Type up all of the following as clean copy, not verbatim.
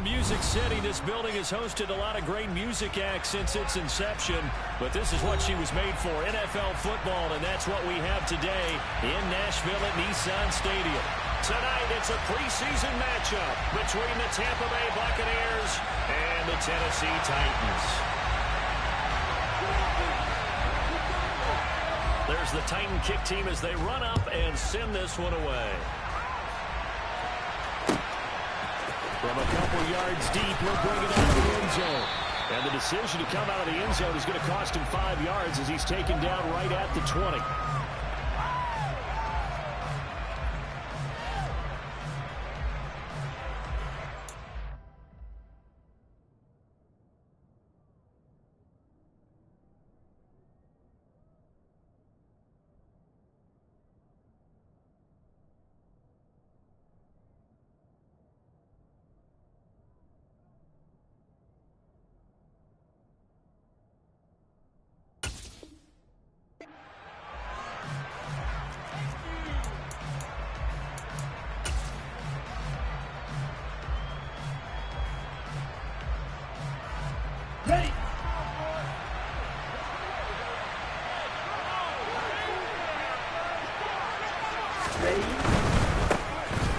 Music City. This building has hosted a lot of great music acts since its inception, but this is what she was made for, NFL football, and that's what we have today in Nashville at Nissan Stadium. Tonight, it's a preseason matchup between the Tampa Bay Buccaneers and the Tennessee Titans. There's the Titan kick team as they run up and send this one away. From a couple yards deep, he'll bring it out of the end zone. And the decision to come out of the end zone is going to cost him 5 yards as he's taken down right at the 20.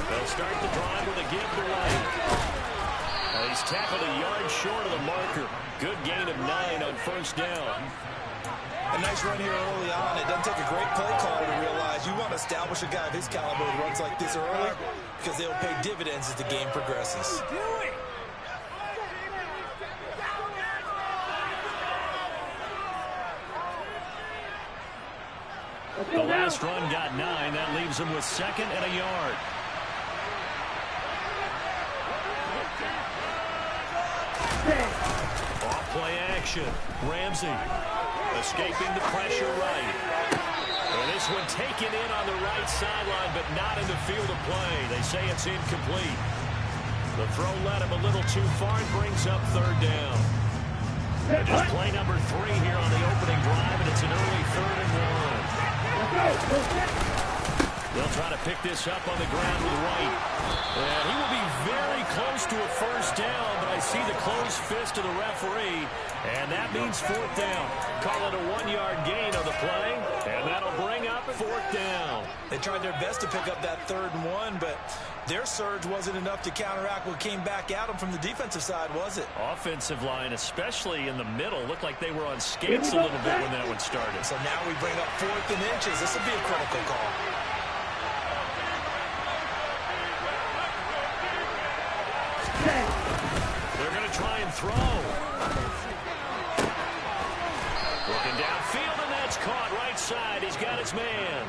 They'll start the drive with a give to White. He's tackled a yard short of the marker. Good gain of 9 on first down. A nice run here early on. It doesn't take a great play caller to realize you want to establish a guy of his caliber who runs like this early because they'll pay dividends as the game progresses. The last run got 9. That leaves him with 2nd and a yard. Off play action. Ramsey escaping the pressure right. And this one taken in on the right sideline, but not in the field of play. They say it's incomplete. The throw led him a little too far and brings up 3rd down. And just play number 3 here on the opening drive, and it's an early 3rd and 1. They'll try to pick this up on the ground with White. And he will be very close to a first down, but I see the closed fist of the referee, and that means 4th down. Call it a 1-yard gain on the play, and that'll bring up 4th down. They tried their best to pick up that 3rd and 1, but their surge wasn't enough to counteract what came back at them from the defensive side, was it? Offensive line, especially in the middle, looked like they were on skates a little bit when that one started. So now we bring up 4th and inches. This will be a critical call. They're going to try and throw. Looking downfield, and that's caught right side. He's got his man.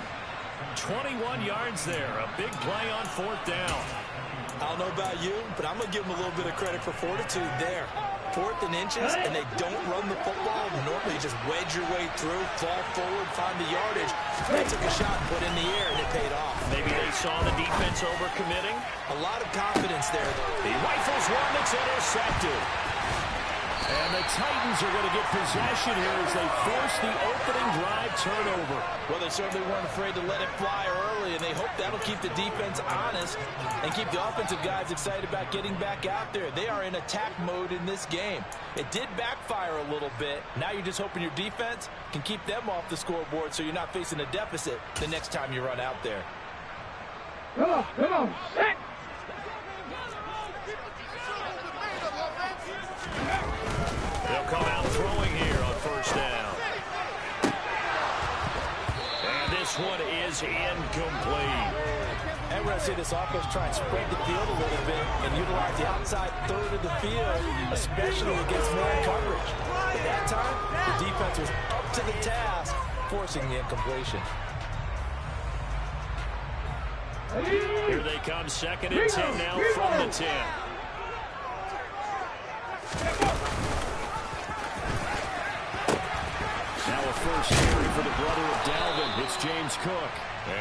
21 yards there. A big play on 4th down. I don't know about you, but I'm going to give them a little bit of credit for fortitude there. 4th and inches, and they don't run the football. Normally, you just wedge your way through, fall forward, find the yardage. They took a shot and put in the air, and it paid off. Maybe they saw the defense overcommitting. A lot of confidence there, though. He rifles one that's intercepted. And the Titans are going to get possession here as they force the opening drive turnover. Well, they certainly weren't afraid to let it fly early, and they hope that'll keep the defense honest and keep the offensive guys excited about getting back out there. They are in attack mode in this game. It did backfire a little bit. Now you're just hoping your defense can keep them off the scoreboard so you're not facing a deficit the next time you run out there. Come on, set! They'll come out throwing here on first down. And this one is incomplete. And we're going to see this offense try and spread the field a little bit and utilize the outside 3rd of the field, especially against man coverage. At that time, the defense was up to the task, forcing the incompletion. Here they come, 2nd and 10 now from the 10. Now a first carry for the brother of Dalvin. It's James Cook.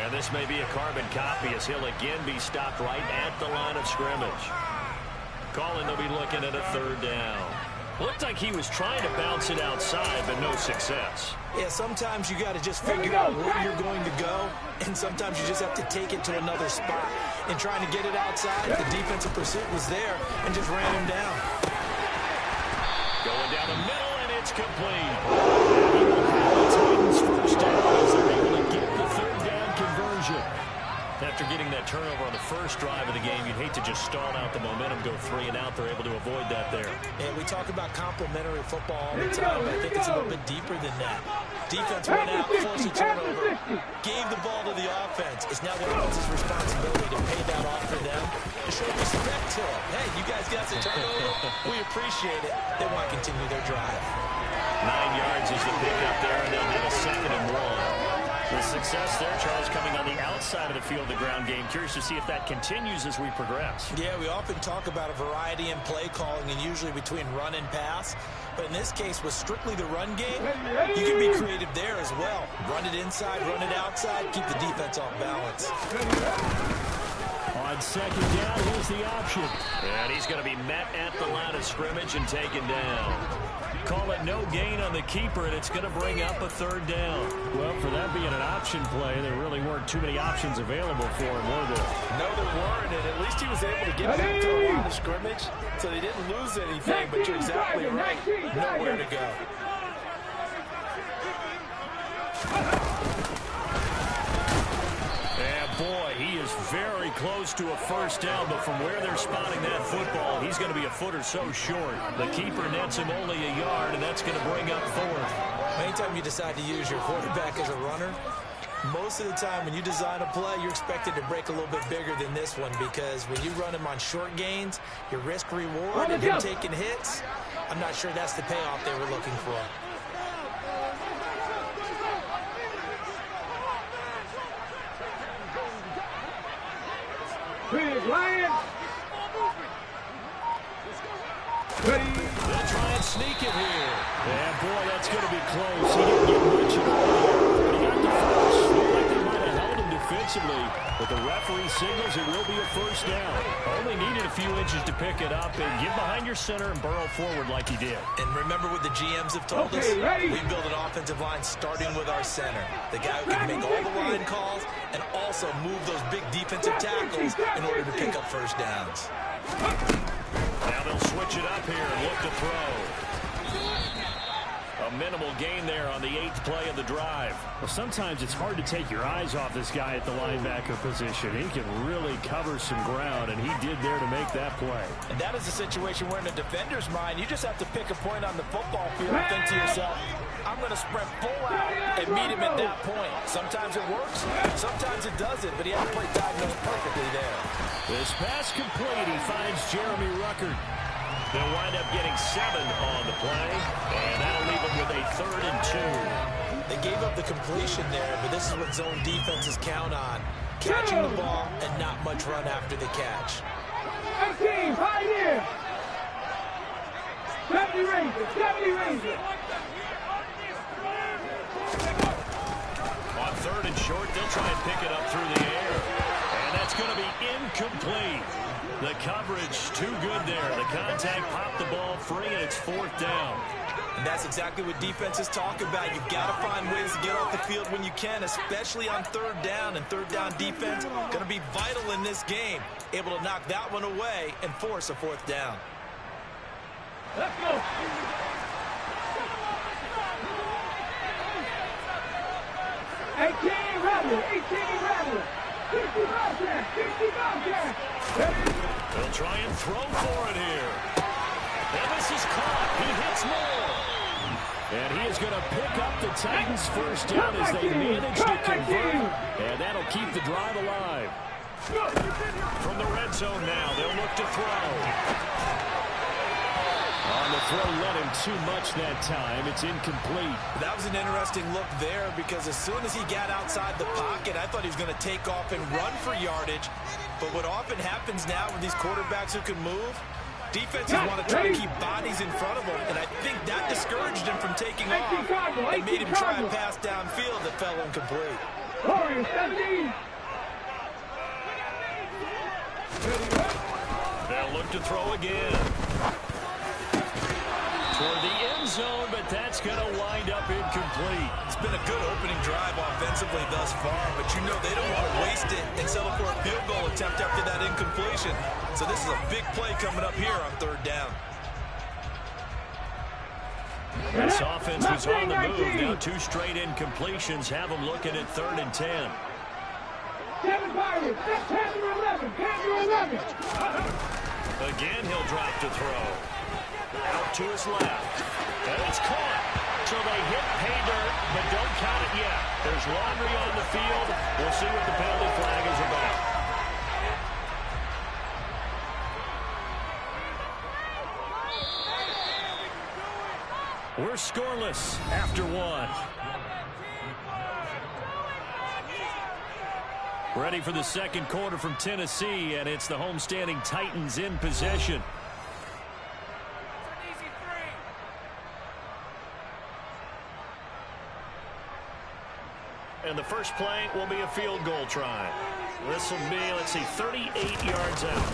And this may be a carbon copy as he'll again be stopped right at the line of scrimmage. Calling, they'll be looking at a 3rd down. Looked like he was trying to bounce it outside, but no success. Yeah, sometimes you got to just figure out where you're going to go, and sometimes you just have to take it to another spot. in trying to get it outside. The defensive pursuit was there and just ran him down. Going down the middle, and it's complete. Titans first down as they're able to get the third down conversion. After getting that turnover on the first drive of the game, you'd hate to just stall out the momentum, go 3 and out. They're able to avoid that there. And we talk about complementary football all the time, but I think it's a little bit deeper than that. Defense went out, forced a turnover, gave the ball to the offense. It's now the offense's responsibility to pay that off for them, to show respect to them. Hey, you guys got some turnover. We appreciate it. They want to continue their drive. 9 yards is the pickup there, and they'll have a 2nd and 1. The success there, Charles, coming on the outside of the field, the ground game. Curious to see if that continues as we progress. Yeah, we often talk about a variety in play calling and usually between run and pass. But in this case, with strictly the run game, you can be creative there as well. Run it inside, run it outside, keep the defense off balance. On 2nd down, here's the option. And he's going to be met at the line of scrimmage and taken down. Call it no gain on the keeper, and it's going to bring up a 3rd down. Well, for that being an option play, there really weren't too many options available for him, were there? No, there weren't, and at least he was able to get back to the line of scrimmage, so they didn't lose anything, but you're exactly right. Nowhere to go. Boy, he is very close to a 1st down, but from where they're spotting that football, he's going to be a foot or so short. The keeper nets him only a yard, and that's going to bring up 4th. Anytime you decide to use your quarterback as a runner, most of the time when you design a play, you're expected to break a little bit bigger than this one, because when you run him on short gains, your risk-reward and him taking hits, I'm not sure that's the payoff they were looking for. They'll try and sneak it here. And boy, that's going to be close. He didn't get much at all, but he got the first. Looked like they might have held him defensively, but the referee signals it will be a 1st down. Only needed a few inches to pick it up and get behind your center and burrow forward like he did. And remember what the GMs have told us? We build an offensive line starting with our center. The guy who can make all the line calls and also move those big defensive tackles in order to pick up 1st downs. Now they'll switch it up here and look to throw. A minimal gain there on the 8th play of the drive. Well, sometimes it's hard to take your eyes off this guy at the linebacker position. He can really cover some ground, and he did there to make that play. And that is a situation where in a defender's mind, you just have to pick a point on the football field and think to yourself, I'm going to sprint full out and meet him at that point. Sometimes it works, sometimes it doesn't, but he had to play diagonal perfectly there. This pass complete. He finds Jeremy Ruckert. They'll wind up getting 7 on the play, and that'll leave them with a 3rd and 2. They gave up the completion there, but this is what zone defenses count on. Catching the ball and not much run after the catch. 18, right here. 70 Rangers, 70 Rangers. On 3rd and short, they'll try and pick it up through the air, and that's going to be incomplete. The coverage too good there. The contact popped the ball free, and it's 4th down. And that's exactly what defenses talk about. You've got to find ways to get off the field when you can, especially on 3rd down. And 3rd down defense going to be vital in this game. Able to knock that one away and force a 4th down. Let's go. They'll try and throw for it here. And this is caught. He hits more. And he is going to pick up the Titans' 1st down as they manage to convert. And that'll keep the drive alive. From the red zone now, they'll look to throw. On the throw, let him too much that time. It's incomplete. That was an interesting look there, because as soon as he got outside the pocket, I thought he was going to take off and run for yardage. But what often happens now with these quarterbacks who can move, defenses want to try to keep bodies in front of them, and I think that discouraged him from taking off and made him try and pass downfield that fell incomplete. They'll look to throw again. Toward the end zone, but that's going to wind up incomplete. It's been a good opening drive offensively thus far, but you know they don't want to waste it and settle for a field goal attempt after that incompletion. So this is a big play coming up here on third down. This offense was on the move. Now 2 straight incompletions have them looking at 3rd and 10. 7 Pirates. 10-11. 10-11. Again, he'll drop to throw. Out to his left. And it's caught. So they hit pay dirt, but don't count it yet. There's laundry on the field. We'll see what the penalty flag is about. We're scoreless after 1. Ready for the second quarter from Tennessee, and it's the homestanding Titans in possession. And the first play will be a field goal try. This will be, let's see, 38 yards out.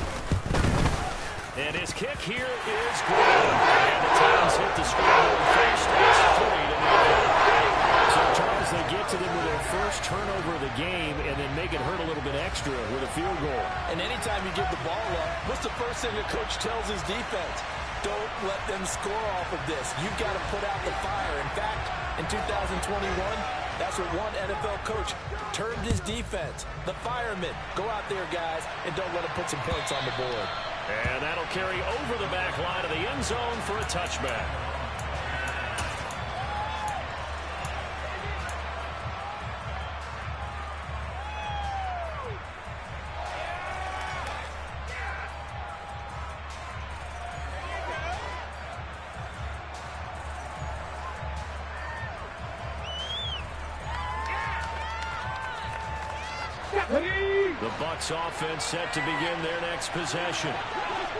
And his kick here is good. And the Titans hit the scoreboard first. It's 3-0. So, Charles, they get to them with their first turnover of the game and then make it hurt a little bit extra with a field goal. And anytime you give the ball up, what's the first thing the coach tells his defense? Don't let them score off of this. You've got to put out the fire. In fact, in 2021, that's what one NFL coach termed his defense. The firemen. Go out there, guys, and don't let them put some points on the board. And that'll carry over the back line of the end zone for a touchback. The Bucs offense set to begin their next possession.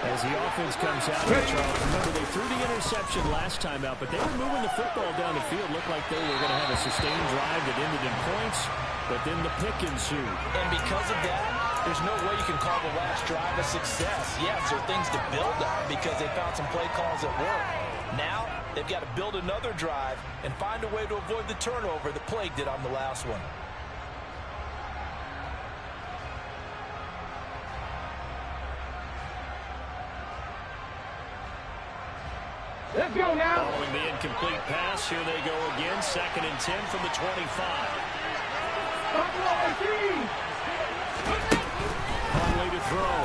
As the offense comes out here, Charles, remember they threw the interception last time out, but they were moving the football down the field. Looked like they were going to have a sustained drive that ended in points, but then the pick ensued. And because of that, there's no way you can call the last drive a success. Yes, there are things to build on because they found some play calls that work. Now, they've got to build another drive and find a way to avoid the turnover the plague did on the last one. Let's go now. Following the incomplete pass, here they go again. 2nd and 10 from the 25. Conley to throw.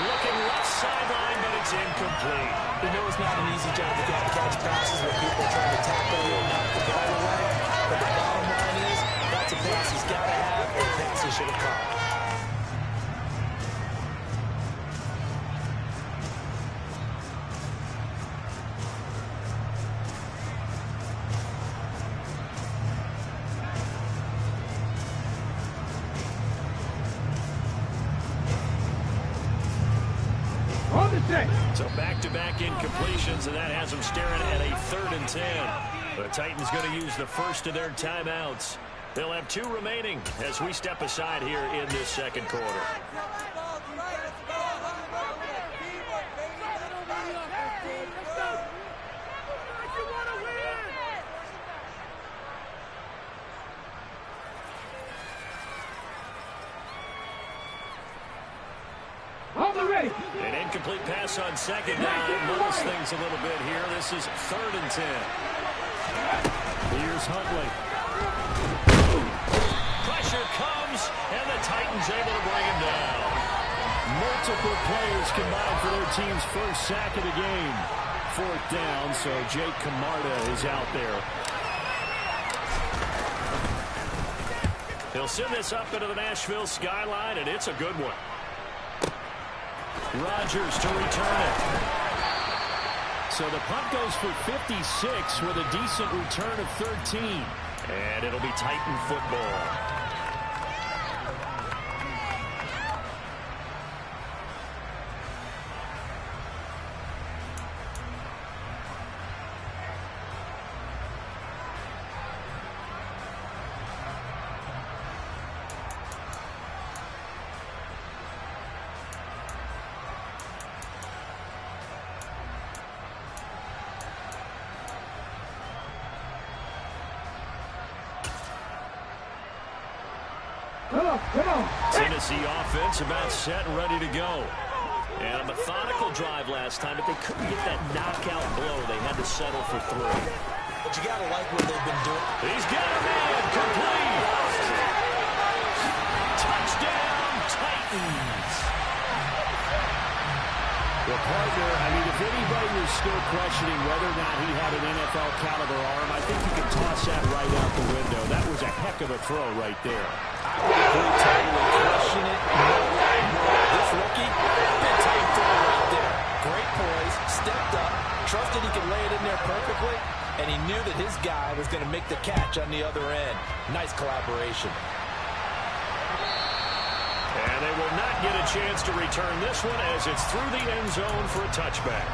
Looking left sideline, but it's incomplete. You know it's not an easy job to catch passes when people are trying to tackle you and knock the ball away. But the bottom line is, that's a pass he's got to have, and a pass he should have caught. So back-to-back incompletions, and that has them staring at a 3rd and 10. The Titans going to use the first of their timeouts. They'll have 2 remaining as we step aside here in this second quarter. An incomplete pass on 2nd down. Moves things a little bit here. This is 3rd and 10. Here's Huntley. Pressure comes, and the Titans able to bring him down. Multiple players combined for their team's first sack of the game. 4th down, so Jake Camarda is out there. He'll send this up into the Nashville skyline, and it's a good one. Rodgers to return it. So the punt goes for 56 with a decent return of 13. And it'll be Titan football. Come on. Tennessee offense about set and ready to go. And a methodical drive last time, but they couldn't get that knockout blow. They had to settle for 3. But you got to like what they've been doing. He's got a man. Complete. Touchdown, Titans. Well, partner, I mean, if anybody was still questioning whether or not he had an NFL caliber arm, I think you can toss that right out the window. That was a heck of a throw right there. I would agree totally. Question it. No. This rookie, big time throw right there. Great poise, stepped up, trusted he could lay it in there perfectly, and he knew that his guy was going to make the catch on the other end. Nice collaboration. And they will not get a chance to return this one as it's through the end zone for a touchback.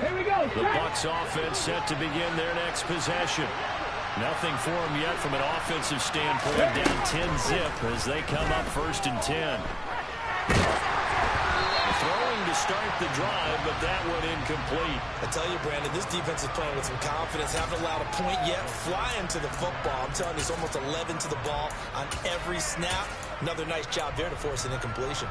Here we go. The Bucs offense set to begin their next possession. Nothing for them yet from an offensive standpoint. Down 10-zip as they come up 1st and 10. Throwing to start the drive, but that one incomplete. I tell you, Brandon, this defense is playing with some confidence. Haven't allowed a point yet. Flying to the football. I'm telling you, it's almost 11 to the ball on every snap. Another nice job there to force an incompletion.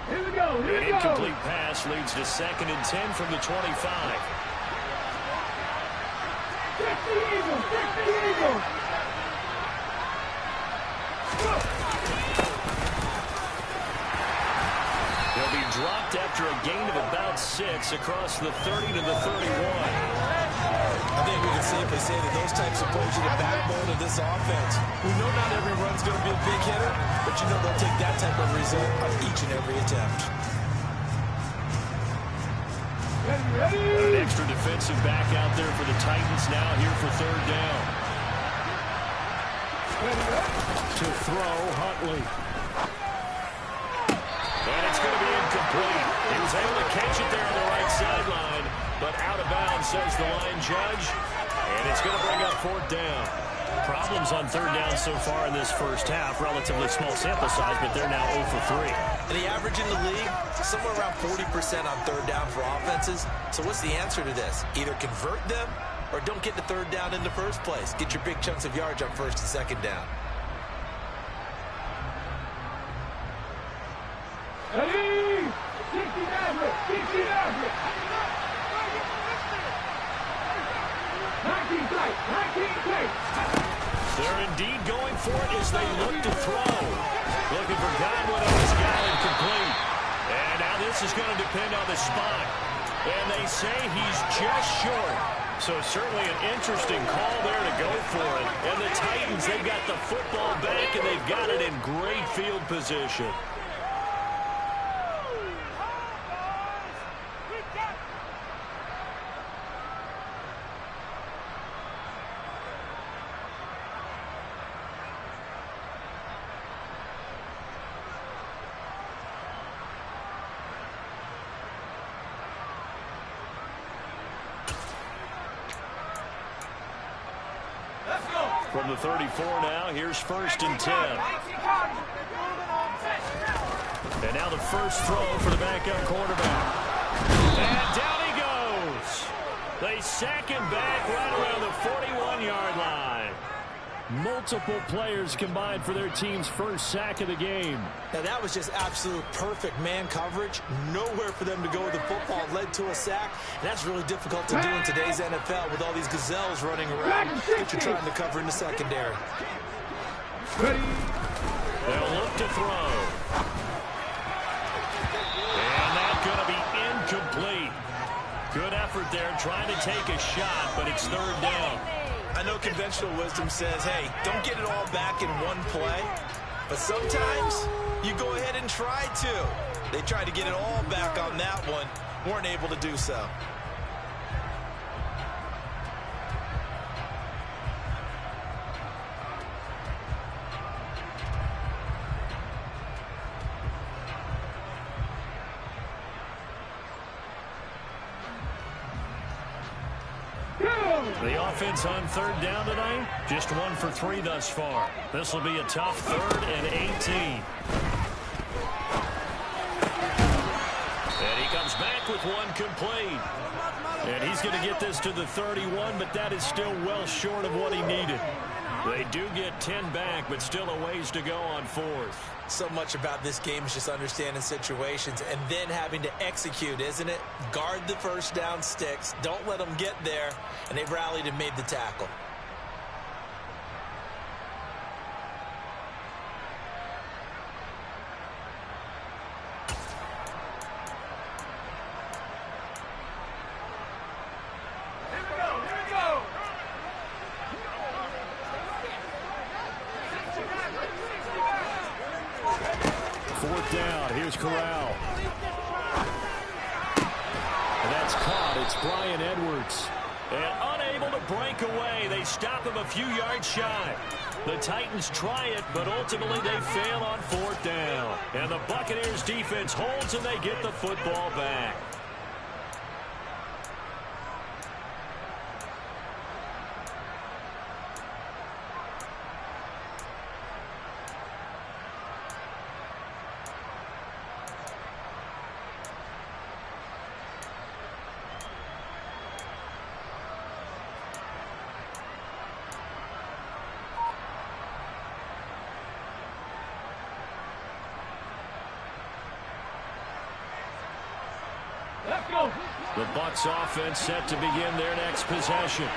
Here we go. Here An we go. incomplete pass leads to 2nd and 10 from the 25. 50 Eagles. 50 Eagles. They'll be dropped after a gain of about 6 across the 30 to the 31. I think we can safely say that those types of plays are the backbone of this offense. We know not every run's going to be a big hitter, but you know they'll take that type of result on each and every attempt. Ready. An extra defensive back out there for the Titans now here for 3rd down. To throw, Huntley. And it's going to be incomplete. He was able to catch it there on the right sideline, but out of bounds, says the line judge. And it's going to bring up 4th down. Problems on 3rd down so far in this first half. Relatively small sample size, but they're now 0 for 3. And the average in the league, somewhere around 40% on 3rd down for offenses. So what's the answer to this? Either convert them or don't get the 3rd down in the first place. Get your big chunks of yards on 1st and 2nd down. Ready. 60 Maverick. 60 Maverick. 19 tight. 19 tight. They're indeed going for it as they look to throw. Looking for Godwin, and he's got it complete. And now this is going to depend on the spot. And they say he's just short. So certainly an interesting call there to go for it. And the Titans, they've got the football back, and they've got it in great field position. From the 34 now, here's 1st and 10. And now the first throw for the backup quarterback. And down he goes. They sack him back right around the 41-yard line. Multiple players combined for their team's first sack of the game. Now that was just absolute perfect man coverage. Nowhere for them to go with the football. Led to a sack. And that's really difficult to do in today's NFL with all these gazelles running around that you're trying to cover in the secondary. Ready. They'll look to throw. And that's going to be incomplete. Good effort there trying to take a shot, but it's 3rd down. I know conventional wisdom says, hey, don't get it all back in one play. But sometimes you go ahead and try to. They tried to get it all back on that one. Weren't able to do so. The offense on 3rd down tonight, just 1 for 3 thus far. This will be a tough 3rd and 18. And he comes back with 1 complete. And he's going to get this to the 31, but that is still well short of what he needed. They do get 10 back, but still a ways to go on 4th. So much about this game is just understanding situations and then having to execute, isn't it? Guard the first down sticks. Don't let them get there. And they rallied and made the tackle. Down. Here's Corral. And that's caught. It's Brian Edwards. And unable to break away. They stop him a few yards shy. The Titans try it, but ultimately they fail on 4th down. And the Buccaneers defense holds and they get the football back. The Bucs offense set to begin their next possession.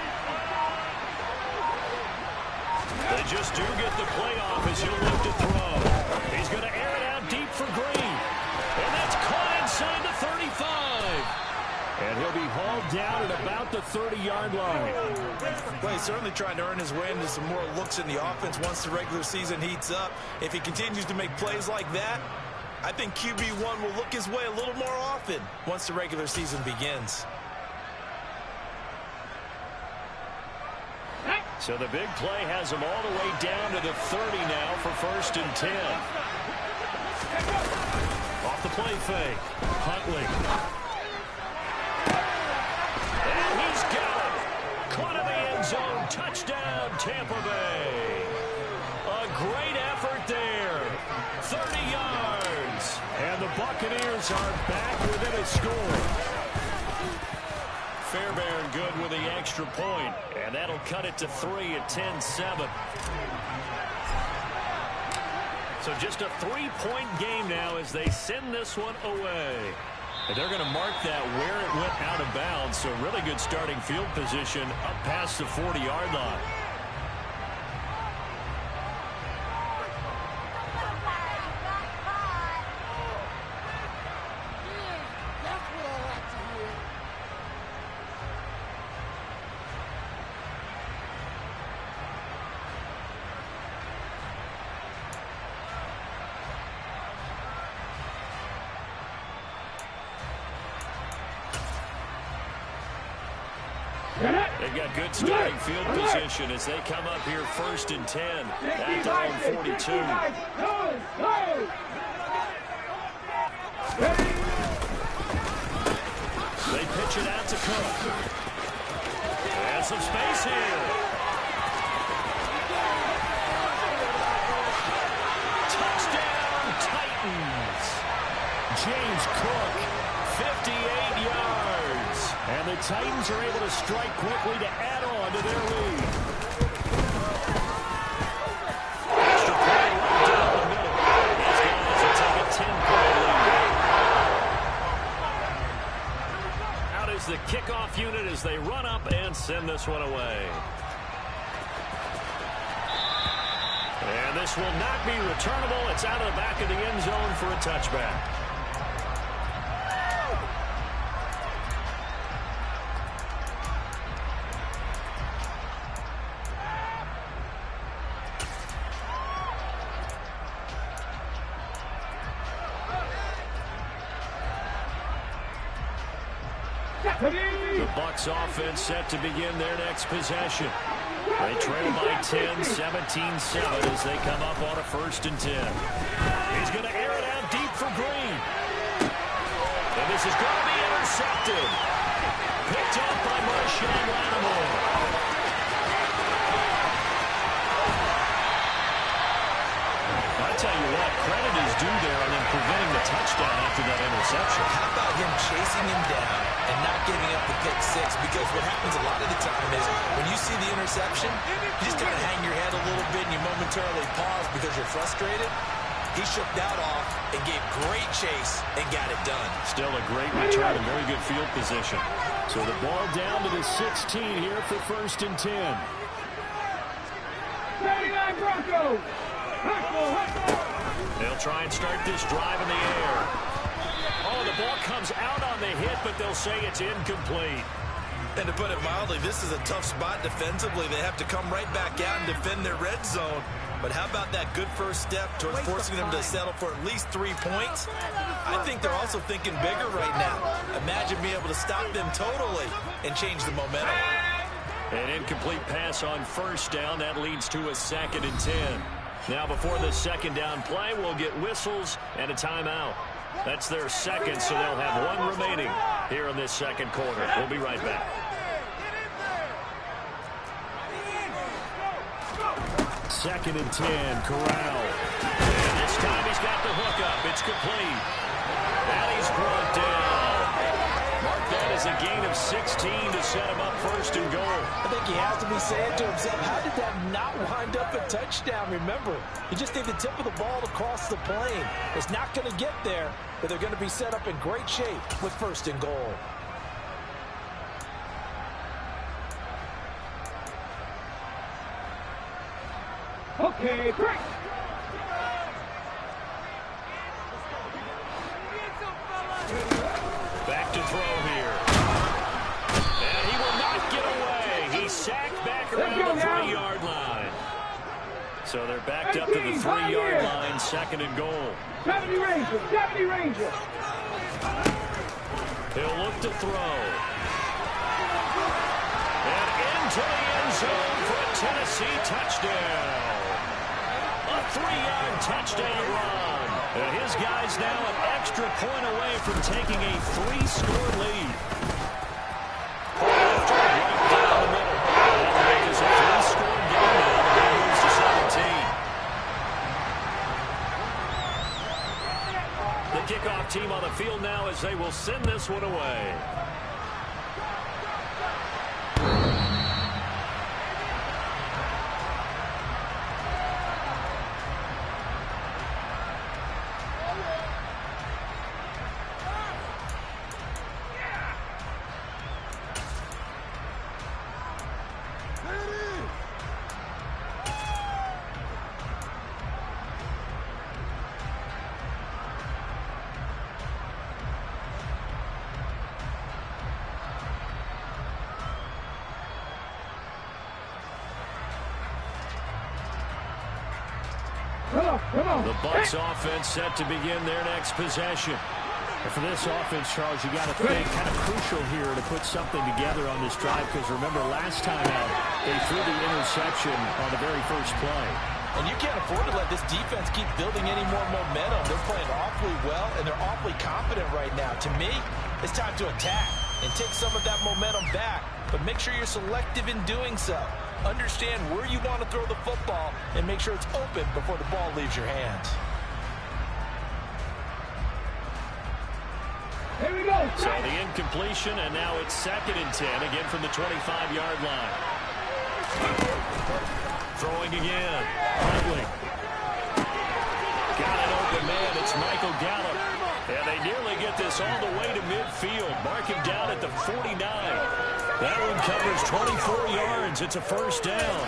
They just do get the play off as he'll look to throw. He's going to air it out deep for Green. And that's caught inside the 35. And he'll be hauled down at about the 30-yard line. Well, he's certainly trying to earn his way into some more looks in the offense once the regular season heats up. If he continues to make plays like that, I think QB1 will look his way a little more often once the regular season begins. So the big play has him all the way down to the 30 now for 1st and 10. Off the play fake. Huntley. And he's got it. Caught in the end zone. Touchdown, Tampa Bay. A great effort there. 30 yards. And the Buccaneers are back within a score. Fairbairn good with the extra point. And that'll cut it to 3 at 10-7. So just a 3-point game now as they send this one away. And they're going to mark that where it went out of bounds. So really good starting field position up past the 40-yard line. They've got good starting field position as they come up here 1st and 10 at their own 42. They pitch it out to Cook. And some space here. Touchdown, Titans. James Cook, 58 yards. And the Titans are able to strike quickly to add on to their lead. Extra play right down the middle. These guys will take a 10-point lead. Out is the kickoff unit as they run up and send this one away. And this will not be returnable. It's out of the back of the end zone for a touchback. Ready. The Bucs offense set to begin their next possession. They trail by 10, 17-7 as they come up on a 1st and 10. He's going to air it out deep for Green. And this is going to be intercepted. Picked up by Marshawn Lattimore. I tell you what, credit is due there on them preventing the touchdown after that interception. How about him chasing him down and not giving up the pick six? Because what happens a lot of the time is when you see the interception, you just kind of hang your head a little bit and you momentarily pause because you're frustrated. He shook that off and gave great chase and got it done. Still a great return and very good field position. So the ball down to the 16 here for 1st and 10. 39 Broncos. They'll try and start this drive in the air. Oh, the ball comes out on the hit, but they'll say it's incomplete. And to put it mildly, this is a tough spot defensively. They have to come right back out and defend their red zone. But how about that good first step towards forcing them to settle for at least 3 points? I think they're also thinking bigger right now. Imagine being able to stop them totally and change the momentum. An incomplete pass on 1st down. That leads to a 2nd and 10. Now before the 2nd down play, we'll get whistles and a timeout. That's their 2nd, so they'll have 1 remaining here in this 2nd quarter. We'll be right back. Second and 10, Corral. And this time he's got the hook up. It's complete. And he's brought down. Mark that as a gain of 16 to set him up 1st and goal. I think he has to be saying to himself, how did that not wind up a touchdown? Remember, you just need the tip of the ball across the plane. It's not going to get there, but they're going to be set up in great shape with 1st and goal. Okay, break. Back to throw here. And he will not get away. He's sacked back around the 3-yard line. So they're backed up to the 3-yard line, 2nd and goal. 70 Rangers, 70 Rangers. He'll look to throw. And into the end zone for a Tennessee touchdown. A 3-yard touchdown run. And his guy's now an extra point away from taking a 3-score lead. Right down the middle. That'll make us a 3-score game now. The game moves to 17. The kickoff team on the field now as they will send this one away. The Bucs offense set to begin their next possession. And for this offense, Charles, you got to think kind of crucial here to put something together on this drive because remember last time out they threw the interception on the very first play. And you can't afford to let this defense keep building any more momentum. They're playing awfully well, and they're awfully confident right now. To me, it's time to attack and take some of that momentum back, but make sure you're selective in doing so. Understand where you want to throw the football and make sure it's open before the ball leaves your hands. Here we go. So the incompletion, and now it's 2nd and 10, again from the 25-yard line. Throwing again. Huntley. Got an open man. It's Michael Gallup. And they nearly get this all the way to midfield. Mark him down at the 49. That one covers 24 yards. It's a 1st down.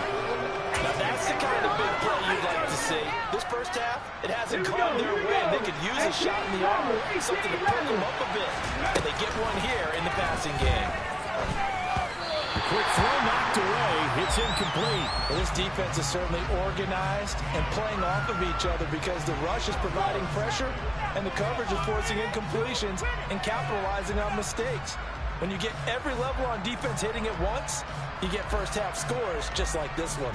Now that's the kind of big play you'd like to see. This first half, it hasn't gone their way, and they could use a shot in the arm, something to perk them up a bit. And they get one here in the passing game. The quick throw knocked away. It's incomplete. Well, this defense is certainly organized and playing off of each other because the rush is providing pressure and the coverage is forcing incompletions and capitalizing on mistakes. When you get every level on defense hitting at once, you get first half scores just like this one.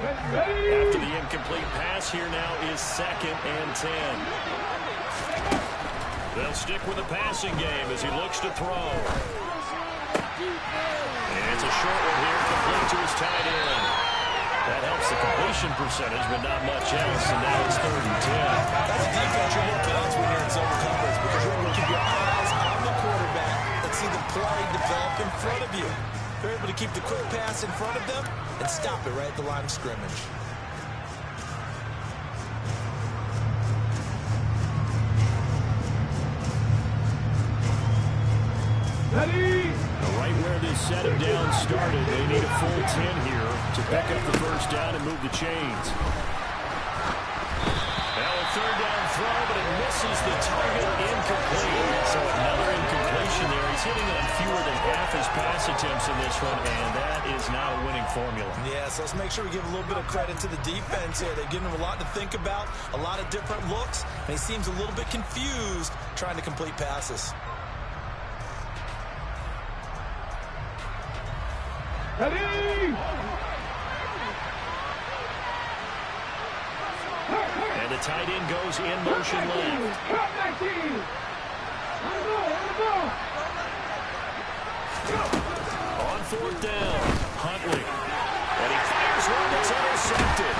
After the incomplete pass, here now is 2nd and 10. They'll stick with the passing game as he looks to throw. And it's a short one here, complete to his tight end. That helps the completion percentage, but not much else, and now it's 3rd and 10. That's a defense you're looking at when you're in zone coverage, because you're able to keep your eyes on the quarterback and see the play develop in front of you. You're able to keep the quick pass in front of them and stop it right at the line of scrimmage. Right where this set him down started, they need a full 10 here to pick up the first down and move the chains. Now a 3rd down throw, but it misses the target, incomplete. So another incompletion there. He's hitting on fewer than half his pass attempts in this one, and that is not a winning formula. Yeah, so let's make sure we give a little bit of credit to the defense here. They're giving him a lot to think about, a lot of different looks, and he seems a little bit confused trying to complete passes. Ready! And the tight end goes in motion left. Cut 19! On the ball! On 4th down, Huntley. And he fires one that's intercepted.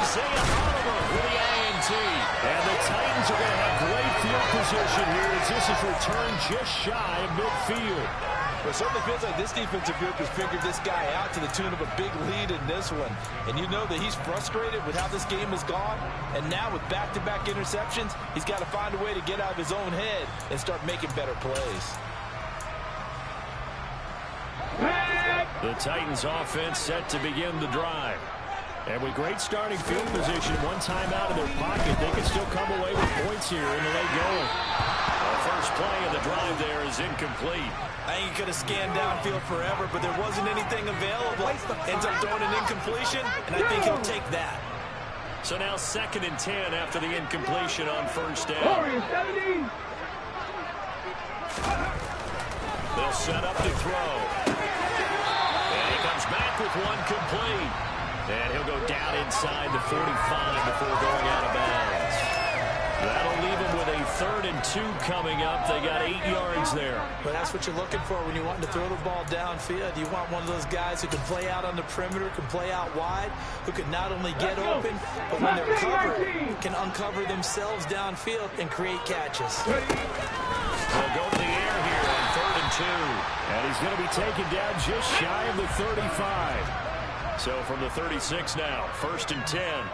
Isaiah Oliver with the INT. And the Titans are going to have great field position here as this is returned just shy of midfield. Well, it certainly feels like this defensive group has figured this guy out to the tune of a big lead in this one. And you know that he's frustrated with how this game has gone. And now with back-to-back interceptions, he's got to find a way to get out of his own head and start making better plays. The Titans offense set to begin the drive. And with great starting field position, one timeout in their pocket, they can still come away with points here in the late going. The first play of the drive there is incomplete. I think he could have scanned downfield forever, but there wasn't anything available. Ends up throwing an incompletion, and I think he'll take that. So now 2nd and 10 after the incompletion on 1st down. They'll set up to throw. And he comes back with one complete. And he'll go down inside the 45 before going out of bounds. That'll leave him with a 3rd and 2 coming up. They got 8 yards there. But that's what you're looking for when you want to throw the ball downfield. You want one of those guys who can play out on the perimeter, can play out wide, who can not only get open, but when they're covered, can uncover themselves downfield and create catches. They'll go to the air here on 3rd and 2. And he's going to be taken down just shy of the 35. So from the 36 now, 1st and 10.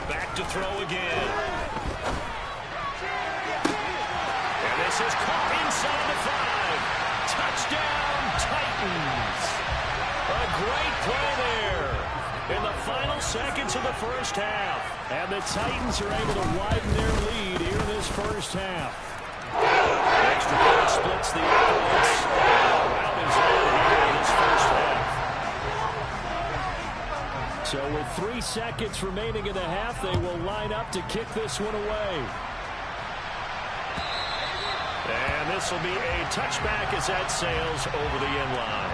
Back to throw again. And this is caught inside the 5. Touchdown, Titans. A great play there in the final seconds of the first half. And the Titans are able to widen their lead here in this first half. Extra point splits the offense around his head here in this first half. So with 3 seconds remaining in the half, they will line up to kick this one away. And this will be a touchback as that sails over the end line.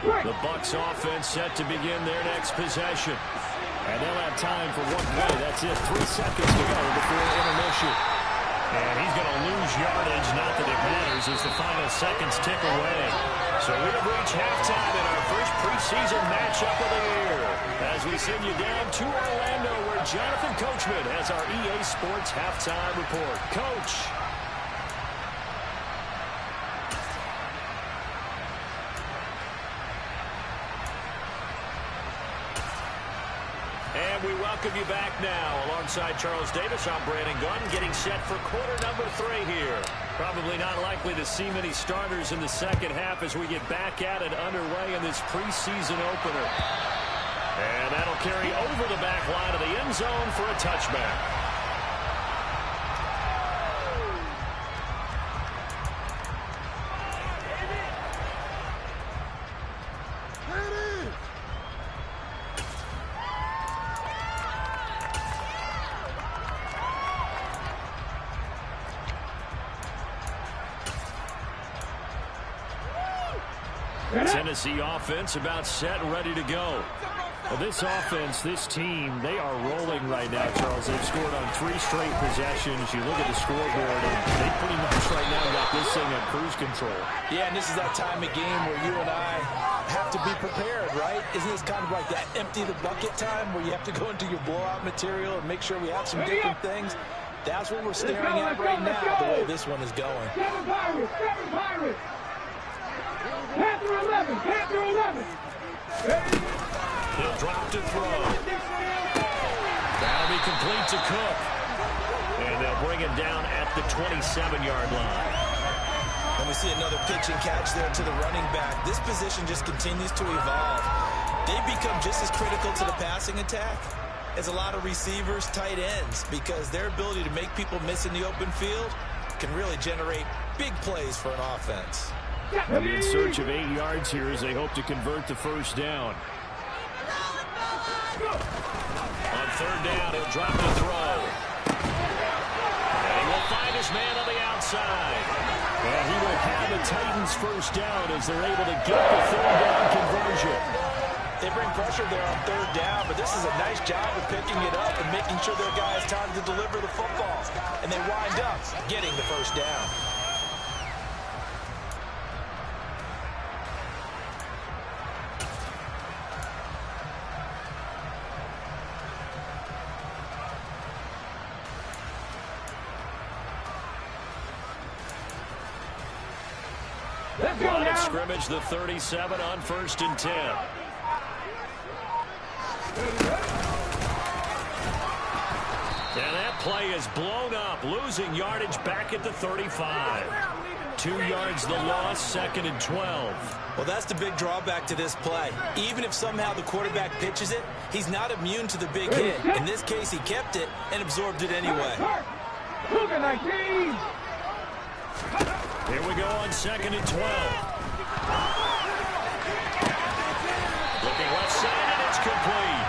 The Bucs offense set to begin their next possession. And they'll have time for one play. That's it. 3 seconds to go before intermission. And he's going to lose yardage. Not that it matters as the final seconds tick away. So we have reached halftime in our first preseason matchup of the year. As we send you down to Orlando, where Jonathan Coachman has our EA Sports halftime report. Coach. And we welcome you back now. Alongside Charles Davis, I'm Brandon Gunn, getting set for quarter number 3 here. Probably not likely to see many starters in the second half as we get back at it underway in this preseason opener. And that'll carry over the back line of the end zone for a touchback. Tennessee offense about set and ready to go. Well, this offense, this team, they are rolling right now, Charles. They've scored on 3 straight possessions. You look at the scoreboard, and they pretty much right now got this thing on cruise control. Yeah, and this is that time of game where you and I have to be prepared, right? Isn't this kind of like that empty the bucket time where you have to go into your blowout material and make sure we have some different things? That's what we're staring at right now, the way this one is going. 7 Pirates, 7 Pirates. Panther 11, Panther 11. He'll drop to throw. That'll be complete to Cook. And they'll bring him down at the 27-yard line. And we see another pitch and catch there to the running back. This position just continues to evolve. They become just as critical to the passing attack as a lot of receivers, tight ends, because their ability to make people miss in the open field can really generate big plays for an offense. They'll be in search of 8 yards here as they hope to convert the first down. On third down, he'll drop the throw. And he will find his man on the outside. And he will have the Titans first down as they're able to get the third down conversion. They bring pressure there on third down, but this is a nice job of picking it up and making sure their guys time to deliver the football. And they wind up getting the first down. Line of scrimmage, the 37 on 1st and 10. And that play is blown up, losing yardage back at the 35. 2 yards the loss, 2nd and 12. Well, that's the big drawback to this play. Even if somehow the quarterback pitches it, he's not immune to the big hit. In this case, he kept it and absorbed it anyway. Here we go on 2nd and 12. Looking left side, and it's complete.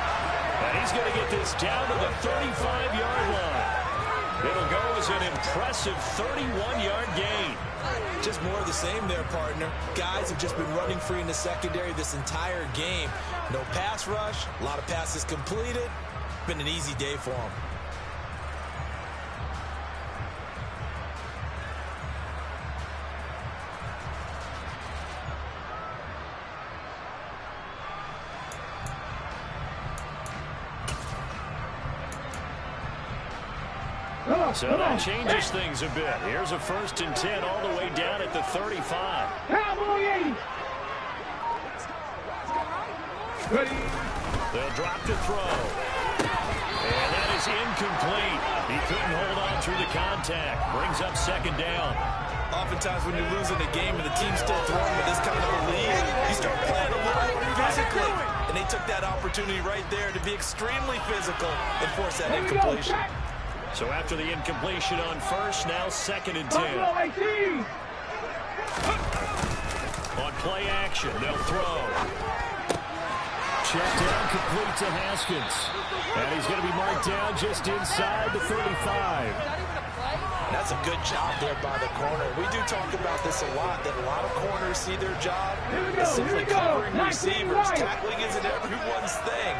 And he's going to get this down to the 35-yard line. It'll go as an impressive 31-yard gain. Just more of the same there, partner. Guys have just been running free in the secondary this entire game. No pass rush, a lot of passes completed. Been an easy day for them. So that changes things a bit. Here's a 1st and 10 all the way down at the 35. Cowboy 80. They'll drop to throw. And that is incomplete. He couldn't hold on through the contact. Brings up 2nd down. Oftentimes when you're losing a game and the team's still throwing with this kind of a lead, you start playing a little more physically. And they took that opportunity right there to be extremely physical and force that incompletion. So after the incompletion on 1st, now 2nd and 10. On play action, they'll throw. Check down, complete to Haskins. And he's going to be marked down just inside the 35. That's a good job there by the corner. We do talk about this a lot, that a lot of corners see their job as simply covering receivers. Tackling isn't everyone's thing.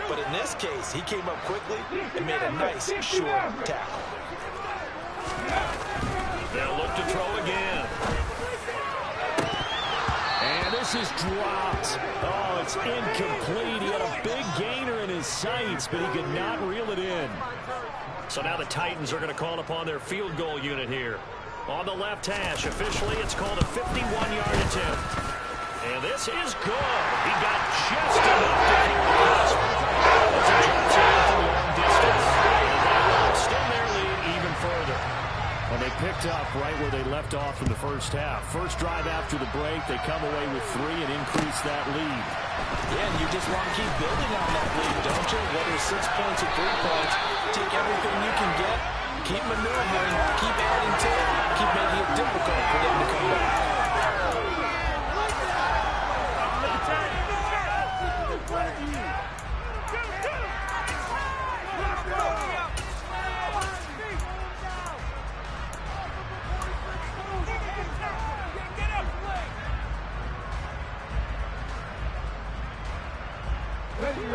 But in this case, he came up quickly and made a nice, short tackle. They'll look to throw again. And this is dropped. Oh, it's incomplete. He had a big gainer in his sights, but he could not reel it in. So now the Titans are going to call upon their field goal unit here. On the left hash, officially it's called a 51-yard attempt. And this is good. He got just enough to clear the cusp. As he drops it in from long distance. And they will extend their lead even further. Well, they picked up right where they left off in the first half. First drive after the break, they come away with 3 and increase that lead. Yeah, and you just want to keep building on that lead, don't you? Whether it's 6 points or 3 points, take everything you can get, keep maneuvering, keep adding to it, keep making it difficult for them to come back.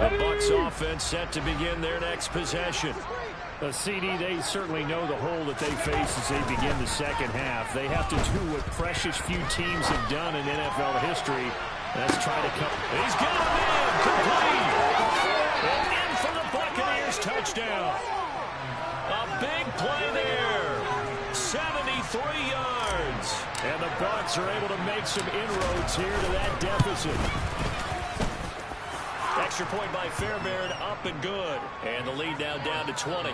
The Bucs offense set to begin their next possession. The CD, they certainly know the hole that they face as they begin the second half. They have to do what precious few teams have done in NFL history. That's try to come. He's got him in, complete. And in for the Buccaneers touchdown. A big play there. 73 yards. And the Bucs are able to make some inroads here to that deficit. Extra point by Fairbairn, up and good. And the lead now down to 20.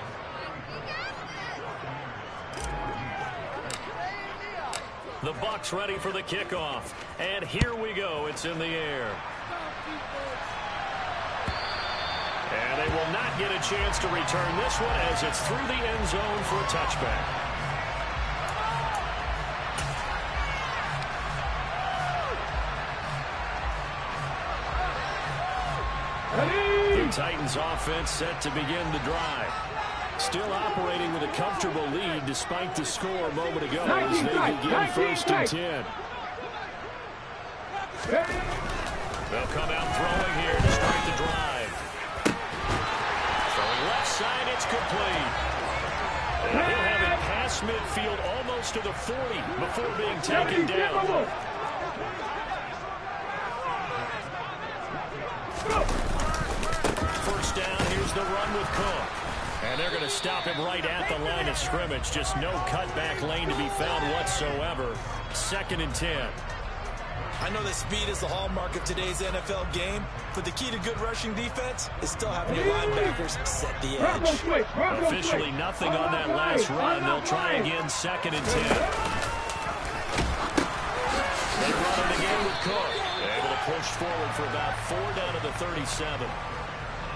The Bucs ready for the kickoff. And here we go. It's in the air. And they will not get a chance to return this one as it's through the end zone for a touchback. The Titans offense set to begin the drive. Still operating with a comfortable lead despite the score a moment ago as they begin 1st and 10. They'll come out throwing here to start the drive. Throwing left side, it's complete. And he'll have it past midfield almost to the 40 before being taken down. First down, here's the run with Cook. And they're going to stop him right at the line of scrimmage. Just no cutback lane to be found whatsoever. 2nd and 10. I know that speed is the hallmark of today's NFL game, but the key to good rushing defense is still having your linebackers set the edge. Officially nothing on that last run. They'll try again, 2nd and 10. They run it again with Cook. Able to push forward for about 4 down to the 37.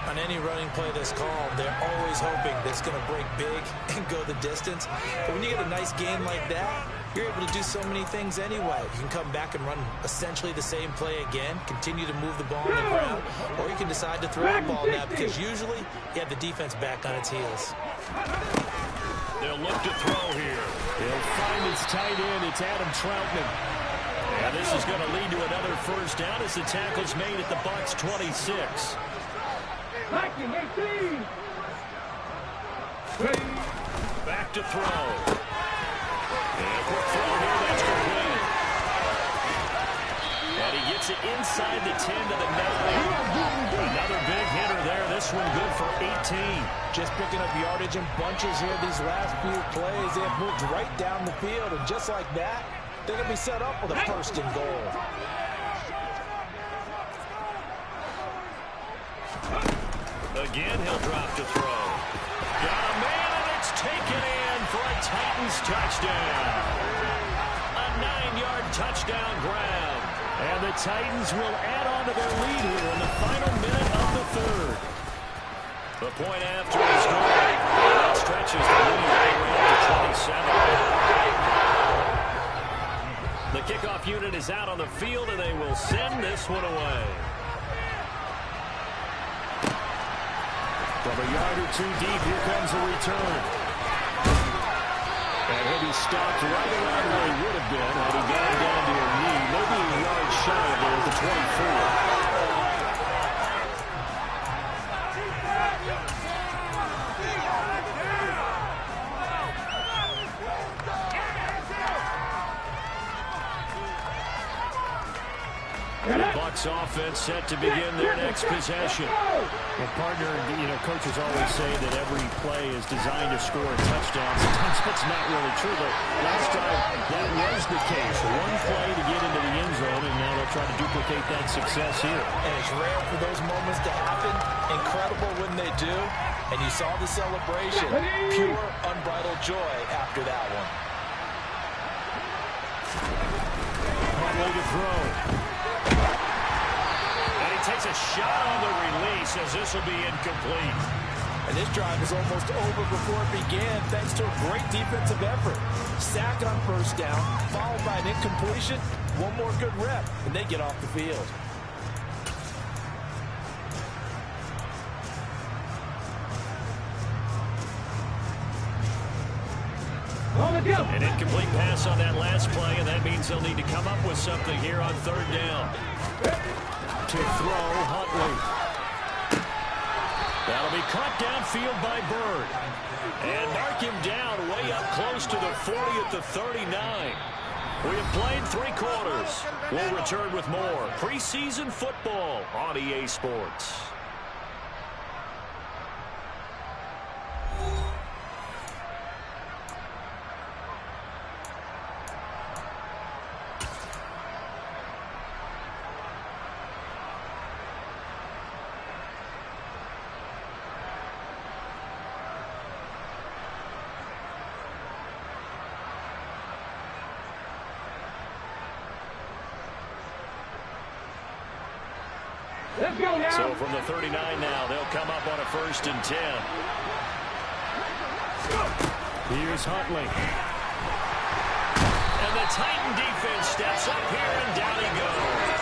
On any running play that's called, they're always hoping that it's going to break big and go the distance. But when you get a nice gain like that, you're able to do so many things anyway. You can come back and run essentially the same play again, continue to move the ball on the ground, or you can decide to throw the ball now because usually you have the defense back on its heels. They'll look to throw here. He'll find his tight end. It's Adam Troutman. And this is going to lead to another first down as the tackle's made at the Bucs 26. Back to throw. And a quick throw here, that's complete. And he gets it inside the 10 to the 9. Another big hitter there. This one good for 18. Just picking up yardage in bunches here these last few plays. They have moved right down the field, and just like that, they're going to be set up with a 1st and goal. Again, he'll drop to throw. Got a man, and it's taken in for a Titans touchdown. A 9-yard touchdown grab. And the Titans will add on to their lead here in the final minute of the 3rd. The point after is good. That stretches the lead right to 27. The kickoff unit is out on the field, and they will send this one away. From a yard or 2 deep, here comes a return. And he'll be stopped right around where he would have been had he gone down to a knee, maybe a yard shy of there at the 24. The Bucs offense set to begin their next possession. Well, partner, coaches always say that every play is designed to score a touchdown. Sometimes that's not really true, but last drive, that was the case. One play to get into the end zone, and now they'll try to duplicate that success here. And it's rare for those moments to happen. Incredible when they do. And you saw the celebration. Pure, unbridled joy after that one. Huntley to throw. And he takes a shot on the release as this will be incomplete. And this drive is almost over before it began thanks to a great defensive effort. Sack on first down, followed by an incompletion. One more good rep, and they get off the field. An incomplete pass on that last play, and that means they'll need to come up with something here on third down. To throw, Huntley. That'll be caught downfield by Bird. And mark him down way up close to the 40 at the 39. We have played 3 quarters. We'll return with more preseason football on EA Sports. Let's go now. So from the 39 now, they'll come up on a 1st and 10. Here's Huntley. And the Titan defense steps up here, and down he goes.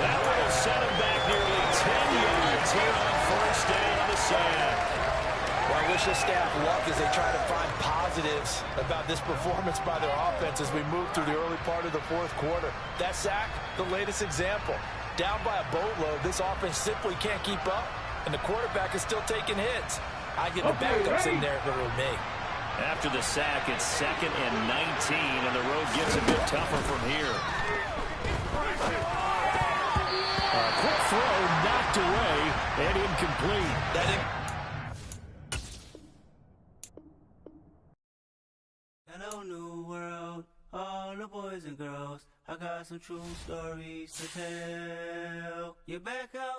That will set him back nearly 10 yards here on 1st down on the sack. Well, I wish the staff luck as they try to find positives about this performance by their offense as we move through the early part of the 4th quarter. That sack, the latest example. Down by a boatload, this offense simply can't keep up, and the quarterback is still taking hits. I get the backups in there if it were me. After the sack, it's 2nd and 19, and the road gets a bit tougher from here. A quick throw knocked away and incomplete. Hello, new world, all the boys and girls. I got some true stories to tell. You're back out.